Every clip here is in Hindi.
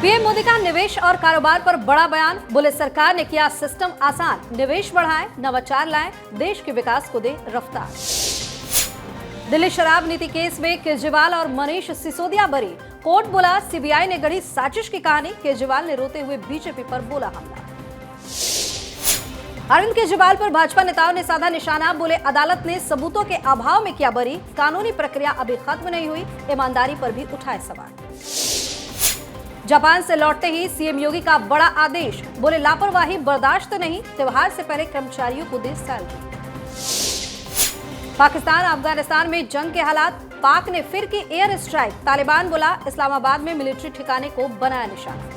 पीएम मोदी का निवेश और कारोबार पर बड़ा बयान। बोले सरकार ने किया सिस्टम आसान, निवेश बढ़ाएं, नवाचार लाएं, देश के विकास को दे रफ्तार। दिल्ली शराब नीति केस में केजरीवाल और मनीष सिसोदिया बरी। कोर्ट बोला सीबीआई ने गढ़ी साजिश की कहानी। केजरीवाल ने रोते हुए बीजेपी पर बोला हमला। अरविंद केजरीवाल पर भाजपा नेताओं ने साधा निशाना। बोले अदालत ने सबूतों के अभाव में किया बरी, कानूनी प्रक्रिया अभी खत्म नहीं हुई, ईमानदारी पर भी उठाए सवाल। जापान से लौटते ही सीएम योगी का बड़ा आदेश। बोले लापरवाही बर्दाश्त नहीं, त्योहार से पहले कर्मचारियों को दे सैलरी। पाकिस्तान अफगानिस्तान में जंग के हालात, पाक ने फिर की एयर स्ट्राइक। तालिबान बोला इस्लामाबाद में मिलिट्री ठिकाने को बनाया निशाना।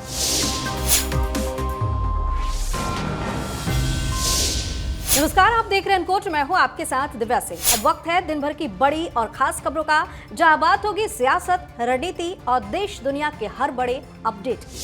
नमस्कार, आप देख रहे हैं अनकोट। मैं हूं आपके साथ दिव्या सिंह। अब वक्त है दिन भर की बड़ी और खास खबरों का, जहां बात होगी सियासत, रणनीति और देश दुनिया के हर बड़े अपडेट की।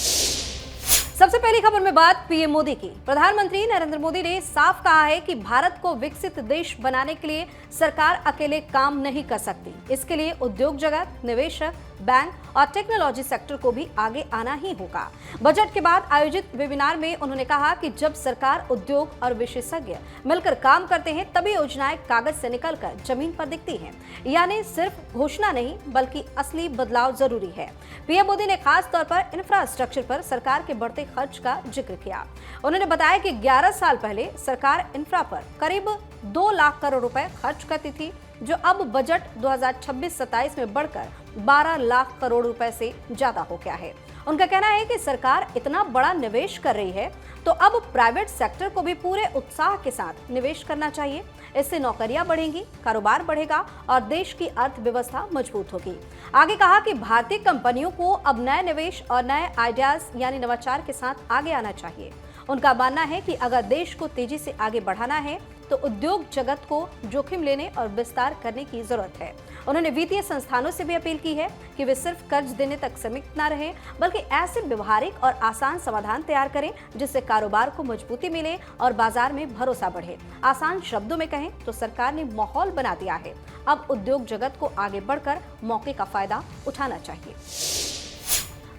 सबसे पहली खबर में बात पीएम मोदी की। प्रधानमंत्री नरेंद्र मोदी ने साफ कहा है कि भारत को विकसित देश बनाने के लिए सरकार अकेले काम नहीं कर सकती। इसके लिए उद्योग जगत, निवेशक, बैंक और टेक्नोलॉजी सेक्टर को भी आगे आना ही होगा। बजट के बाद आयोजित वेबिनार में उन्होंने कहा कि जब सरकार, उद्योग और विशेषज्ञ मिलकर काम करते हैं तभी योजनाएं कागज से निकलकर जमीन पर दिखती हैं। यानी सिर्फ घोषणा नहीं बल्कि असली बदलाव जरूरी है। पीएम मोदी ने खास तौर पर इंफ्रास्ट्रक्चर पर सरकार के बढ़ते खर्च का जिक्र किया। उन्होंने बताया कि 11 साल पहले सरकार इंफ्रा पर करीब 2 लाख करोड़ रुपए खर्च करती थी, जो अब बजट 2026-27 में बढ़कर 12 लाख करोड़ रुपए से ज्यादा हो गया है। उनका कहना है कि सरकार इतना बड़ा निवेश कर रही है तो अब प्राइवेट सेक्टर को भी पूरे उत्साह के साथ निवेश करना चाहिए। इससे नौकरियां बढ़ेंगी, कारोबार बढ़ेगा और देश की अर्थव्यवस्था मजबूत होगी। आगे कहा कि भारतीय कंपनियों को अब नए निवेश और नए आइडियाज यानी नवाचार के साथ आगे आना चाहिए। उनका मानना है कि अगर देश को तेजी से आगे बढ़ाना है तो उद्योग जगत को जोखिम लेने और विस्तार करने की जरूरत है। उन्होंने वित्तीय संस्थानों से भी अपील की है कि वे सिर्फ कर्ज देने तक सीमित न रहें, बल्कि ऐसे व्यवहारिक और आसान समाधान तैयार करें जिससे कारोबार को मजबूती मिले और बाजार में भरोसा बढ़े। आसान शब्दों में कहें तो सरकार ने माहौल बना दिया है, अब उद्योग जगत को आगे बढ़कर मौके का फायदा उठाना चाहिए।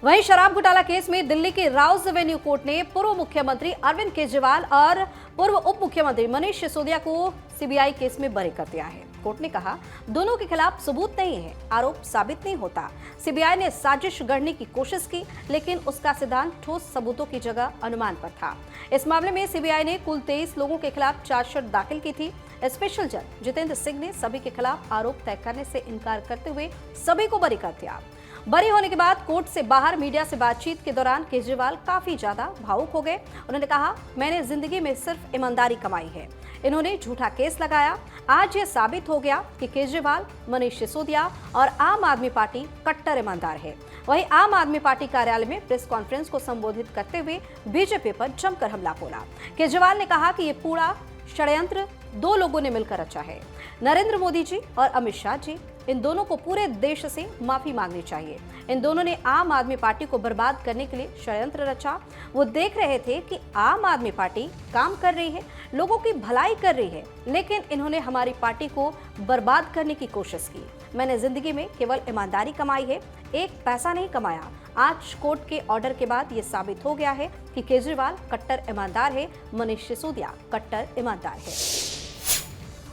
वहीं शराब घोटाला केस में दिल्ली के राउज एवेन्यू कोर्ट ने पूर्व मुख्यमंत्री अरविंद केजरीवाल और पूर्व उप मुख्यमंत्री मनीष सिसोदिया को सीबीआई केस में बरी कर दिया है। कोर्ट ने कहा दोनों के खिलाफ सबूत नहीं है, आरोप साबित नहीं होता। सीबीआई ने साजिश गढ़ने की कोशिश की, लेकिन उसका सिद्धांत ठोस सबूतों की जगह अनुमान पर था। इस मामले में सीबीआई ने कुल 23 लोगों के खिलाफ चार्जशीट दाखिल की थी। स्पेशल जज जितेंद्र सिंह ने सभी के खिलाफ आरोप तय करने से इनकार करते हुए सभी को बरी कर दिया। बरी होने के बाद कोर्ट से बाहर मीडिया से बातचीत के दौरान केजरीवाल काफी ज्यादा भावुक हो गए। उन्होंने कहा, मैंने जिंदगी में सिर्फ ईमानदारी कमाई है। इन्होंने झूठा केस लगाया। आज ये साबित हो गया कि केजरीवाल, मनीष सिसोदिया और आम आदमी पार्टी कट्टर ईमानदार है। वहीं आम आदमी पार्टी कार्यालय में प्रेस कॉन्फ्रेंस को संबोधित करते हुए बीजेपी पर जमकर हमला बोला। केजरीवाल ने कहा कि ये पूरा षड्यंत्र 2 लोगों ने मिलकर रचा है, नरेंद्र मोदी जी और अमित शाह जी। इन दोनों को पूरे देश से माफी मांगनी चाहिए। इन दोनों ने आम आदमी पार्टी को बर्बाद करने के लिए षड्यंत्र रचा। वो देख रहे थे कि आम आदमी पार्टी काम कर रही है, लोगों की भलाई कर रही है, लेकिन इन्होंने हमारी पार्टी को बर्बाद करने की कोशिश की। मैंने जिंदगी में केवल ईमानदारी कमाई है, एक पैसा नहीं कमाया। आज कोर्ट के ऑर्डर के बाद ये साबित हो गया है कि केजरीवाल कट्टर ईमानदार है, मनीष सिसोदिया कट्टर ईमानदार है।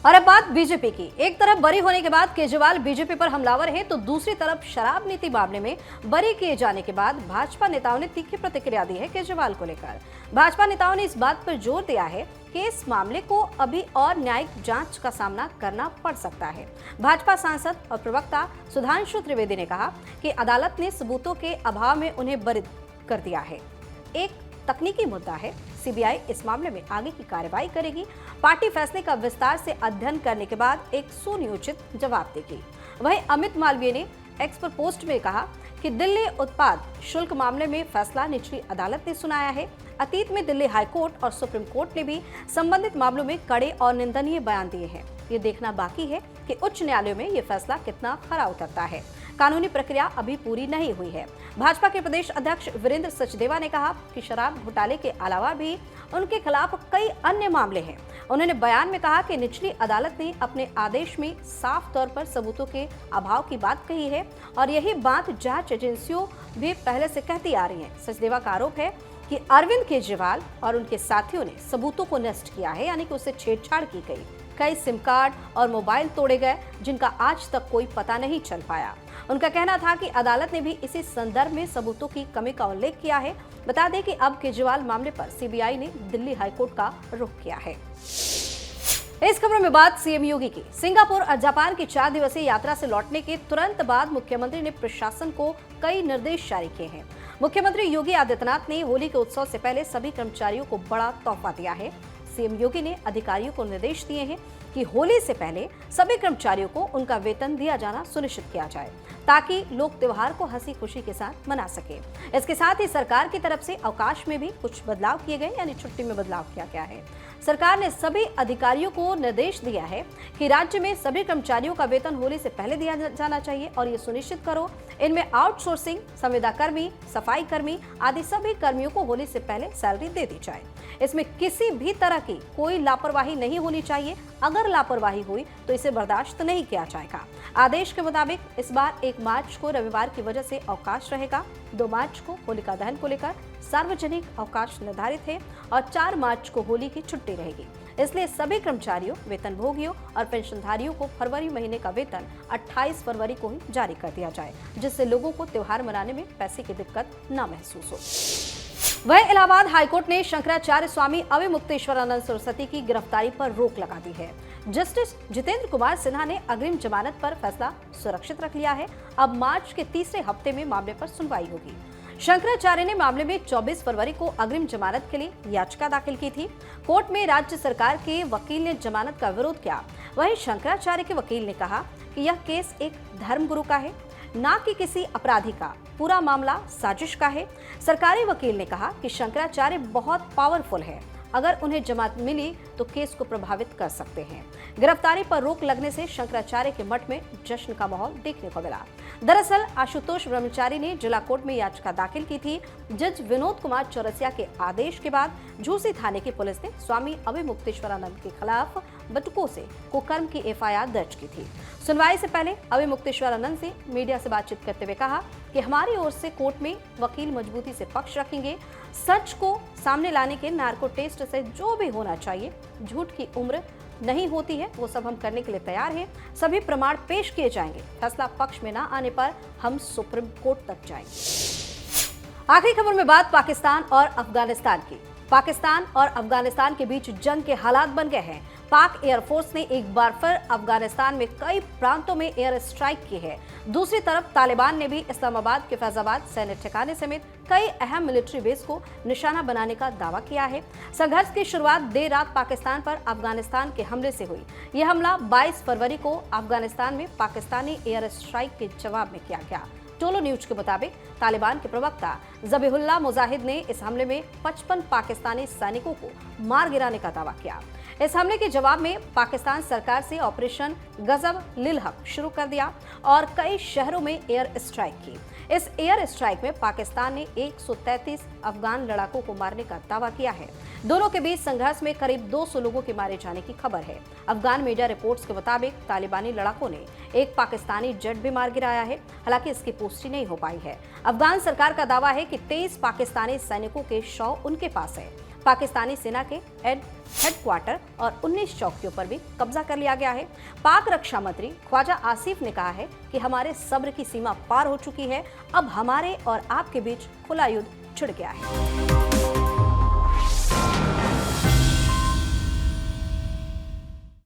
और अब बात बीजेपी की। एक तरफ बरी होने के बाद केजरीवाल बीजेपी पर हमलावर है, तो दूसरी तरफ शराब नीति मामले में बरी किए जाने के बाद भाजपा नेताओं ने तीखी प्रतिक्रिया दी है केजरीवाल को लेकर। भाजपा नेताओं ने इस बात पर जोर दिया है कि इस मामले को अभी और न्यायिक जांच का सामना करना पड़ सकता है। भाजपा सांसद और प्रवक्ता सुधांशु त्रिवेदी ने कहा कि अदालत ने सबूतों के अभाव में उन्हें बरी कर दिया है। एक तकनीकी मुद्दा है, सीबीआई इस मामले में आगे की कार्रवाई करेगी। पार्टी फैसले का विस्तार से अध्ययन करने के बाद एक सुनियोजित जवाब देगी। वहीं अमित मालवीय ने एक्स पर पोस्ट में कहा कि दिल्ली उत्पाद शुल्क मामले में फैसला निचली अदालत ने सुनाया है। अतीत में दिल्ली हाईकोर्ट और सुप्रीम कोर्ट ने भी संबंधित मामलों में कड़े और निंदनीय बयान दिए हैं। ये देखना बाकी है कि उच्च न्यायालयों में ये फैसला कितना खरा उतरता है। कानूनी प्रक्रिया अभी पूरी नहीं हुई है। भाजपा के प्रदेश अध्यक्ष वीरेंद्र सचदेवा ने कहा कि शराब घोटाले के अलावा भी उनके खिलाफ कई अन्य मामले हैं। उन्होंने बयान में कहा कि निचली अदालत ने अपने आदेश में साफ तौर पर सबूतों के अभाव की बात कही है और यही बात जांच एजेंसियों भी पहले से कहती आ रही हैं। सचदेवा का आरोप है कि अरविंद केजरीवाल और उनके साथियों ने सबूतों को नष्ट किया है, यानी कि उससे छेड़छाड़ की गई। कई सिम कार्ड और मोबाइल तोड़े गए जिनका आज तक कोई पता नहीं चल पाया। उनका कहना था कि अदालत ने भी इसी संदर्भ में सबूतों की कमी का उल्लेख किया है। बता दें कि अब केजरीवाल मामले पर सीबीआई ने दिल्ली हाईकोर्ट का रुख किया है। इस खबर में बात सीएम योगी की। सिंगापुर और जापान की 4 दिवसीय यात्रा से लौटने के तुरंत बाद मुख्यमंत्री ने प्रशासन को कई निर्देश जारी किए हैं। मुख्यमंत्री योगी आदित्यनाथ ने होली के उत्सव से पहले सभी कर्मचारियों को बड़ा तोहफा दिया है। सीएम योगी ने अधिकारियों को निर्देश दिए हैं कि होली से पहले सभी कर्मचारियों को उनका वेतन दिया जाना सुनिश्चित किया जाए ताकि लोग त्योहार को हंसी खुशी के साथ मना सके। इसके साथ ही सरकार की तरफ से अवकाश में भी कुछ बदलाव किए गए, यानी छुट्टी में बदलाव किया गया है। सरकार ने सभी अधिकारियों को निर्देश दिया है कि राज्य में सभी कर्मचारियों का वेतन होली से पहले दिया जाना चाहिए और ये सुनिश्चित करो इनमें आउटसोर्सिंग, संविदा कर्मी, सफाई कर्मी आदि सभी कर्मियों को होली से पहले सैलरी दे दी जाए। इसमें किसी भी तरह की कोई लापरवाही नहीं होनी चाहिए। अगर लापरवाही हुई तो इसे बर्दाश्त नहीं किया जाएगा। आदेश के मुताबिक इस बार 1 मार्च को रविवार की वजह से अवकाश रहेगा। 2 मार्च को होलिका दहन को लेकर सार्वजनिक अवकाश निर्धारित है और 4 मार्च को होली की छुट्टी रहेगी। इसलिए सभी कर्मचारियों, वेतनभोगियों और पेंशनधारियों को फरवरी महीने का वेतन 28 फरवरी को ही जारी कर दिया जाए, जिससे लोगों को त्योहार मनाने में पैसे की दिक्कत न महसूस हो। वह इलाहाबाद हाईकोर्ट ने शंकराचार्य स्वामी अविमुक्तेश्वरानंद सरस्वती की गिरफ्तारी पर रोक लगा दी है। जस्टिस जितेंद्र कुमार सिन्हा ने अग्रिम जमानत पर फैसला सुरक्षित रख लिया है। अब मार्च के तीसरे हफ्ते में मामले पर सुनवाई होगी। शंकराचार्य ने मामले में 24 फरवरी को अग्रिम जमानत के लिए याचिका दाखिल की थी। कोर्ट में राज्य सरकार के वकील ने जमानत का विरोध किया। वहीं शंकराचार्य के वकील ने कहा कि यह केस एक धर्मगुरु का है, ना कि किसी अपराधी का। पूरा मामला साजिश का है। सरकारी वकील ने कहा कि शंकराचार्य बहुत पावरफुल है, अगर उन्हें जमानत मिली तो केस को प्रभावित कर सकते हैं। गिरफ्तारी पर रोक लगने से शंकराचार्य के मठ में जश्न का माहौल देखने को मिला। दरअसल आशुतोष ब्रह्मचारी ने जिला कोर्ट में याचिका दाखिल की थी। जज विनोद कुमार चौरसिया के आदेश के बाद झूसी थाने की पुलिस ने स्वामी अविमुक्तेश्वरानंद के खिलाफ बटुकों से कुकर्म की एफआईआर दर्ज की थी। सुनवाई से पहले अविमुक्तेश्वरानंद से मीडिया से बातचीत करते हुए कहा कि हमारी ओर से कोर्ट में वकील मजबूती से पक्ष रखेंगे। सच को सामने लाने के नार्को टेस्ट से जो भी होना चाहिए, झूठ की उम्र नहीं होती है, वो सब हम करने के लिए तैयार हैं। सभी प्रमाण पेश किए जाएंगे। फैसला पक्ष में न आने पर हम सुप्रीम कोर्ट तक जाएंगे। आखिरी खबर में बात पाकिस्तान और अफगानिस्तान की। पाकिस्तान और अफगानिस्तान के बीच जंग के हालात बन गए हैं। पाक एयरफोर्स ने एक बार फिर अफगानिस्तान में कई प्रांतों में एयर स्ट्राइक की है। दूसरी तरफ तालिबान ने भी इस्लामाबाद के फैजाबाद सैन्य ठिकाने समेत कई अहम मिलिट्री बेस को निशाना बनाने का दावा किया है। संघर्ष की शुरुआत देर रात पाकिस्तान पर अफगानिस्तान के हमले से हुई। यह हमला 22 फरवरी को अफगानिस्तान में पाकिस्तानी एयर स्ट्राइक के जवाब में किया गया। टोलो न्यूज के मुताबिक तालिबान के प्रवक्ता ज़बीहुल्लाह मुजाहिद ने इस हमले में 55 पाकिस्तानी सैनिकों को मार गिराने का दावा किया। इस हमले के जवाब में पाकिस्तान सरकार से ऑपरेशन गजब लिल हक शुरू कर दिया और कई शहरों में एयर स्ट्राइक की। इस एयर स्ट्राइक में पाकिस्तान ने 133 अफगान लड़ाकों को मारने का दावा किया है। दोनों के बीच संघर्ष में करीब 200 लोगों के मारे जाने की खबर है। अफगान मीडिया रिपोर्ट्स के मुताबिक तालिबानी लड़ाकों ने एक पाकिस्तानी जेट भी मार गिराया है। हालांकि इसकी पुष्टि नहीं हो पाई है। अफगान सरकार का दावा है कि 23 पाकिस्तानी सैनिकों के शव उनके पास है। पाकिस्तानी सेना के हेडक्वार्टर और 19 चौकियों पर भी कब्जा कर लिया गया है। पाक रक्षा मंत्री ख्वाजा आसिफ ने कहा है कि हमारे सब्र की सीमा पार हो चुकी है। अब हमारे और आपके बीच खुला युद्ध छिड़ गया है।